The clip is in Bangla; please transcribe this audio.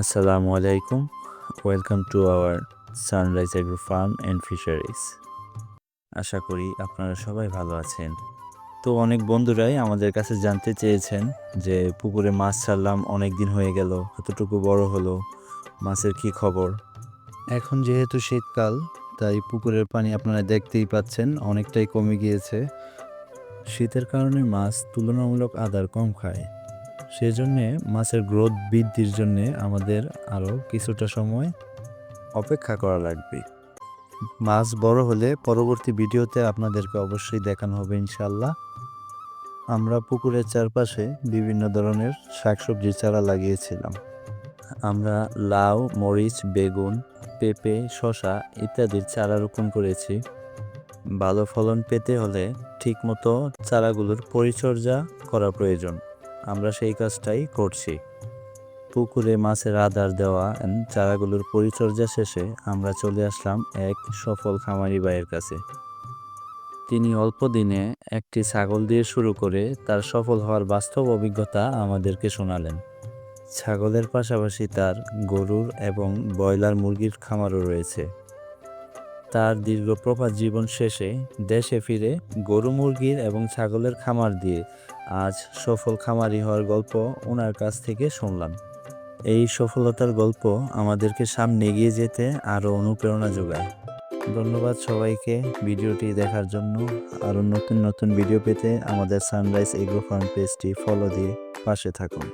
আসসালামু আলাইকুম। Welcome to our Sunrise agro farm and fisheries. আশা করি আপনারা সবাই ভালো আছেন। তো অনেক বন্ধুরাই আমাদের কাছে জানতে চেয়েছেন যে পুকুরে মাছ ছাড়লাম, অনেক দিন হয়ে গেল, কতটুকু বড় হলো, মাছের কি খবর। এখন যেহেতু শীতকাল, তাই পুকুরের পানি আপনারা দেখতেই পাচ্ছেন অনেকটাই কমে গিয়েছে। শীতের কারণে মাছ তুলনামূলক আদার কম খায়। সেজন্যে মাছের গ্রোথ বৃদ্ধির জন্যে আমাদের আরও কিছুটা সময় অপেক্ষা করা লাগবে। মাছ বড় হলে পরবর্তী ভিডিওতে আপনাদেরকে অবশ্যই দেখানো হবে ইনশাল্লাহ। আমরা পুকুরের চারপাশে বিভিন্ন ধরনের শাকসবজির চারা লাগিয়েছিলাম। আমরা লাউ, মরিচ, বেগুন, পেঁপে, শসা ইত্যাদির চারা রোপণ করেছি। ভালো ফলন পেতে হলে ঠিকমতো চারাগুলোর পরিচর্যা করা প্রয়োজন। আমরা সেই কাজটাই করছি। পুকুরে মাছের আদার দেওয়া চারাগুলোর পরিচর্যা শেষে আমরা চলে আসলাম এক সফল খামারি ভাইয়ের কাছে। তিনি অল্প দিনে একটি ছাগল দিয়ে শুরু করে তার সফল হওয়ার বাস্তব অভিজ্ঞতা আমাদেরকে শোনালেন। ছাগলের পাশাপাশি তার গরুর এবং ব্রয়লার মুরগির খামারও রয়েছে। তার দীর্ঘ প্রবাস জীবন শেষে দেশে ফিরে গরু, মুরগির এবং ছাগলের খামার দিয়ে আজ সফল খামারি হওয়ার গল্প ওনার কাছ থেকে শুনলাম। এই সফলতার গল্প আমাদেরকে সামনে এগিয়ে যেতে আরও অনুপ্রেরণা যোগায়। ধন্যবাদ সবাইকে ভিডিওটি দেখার জন্য। আরও নতুন নতুন ভিডিও পেতে আমাদের সানরাইজ এগ্রো ফার্ম পেজটি ফলো দিয়ে পাশে থাকুন।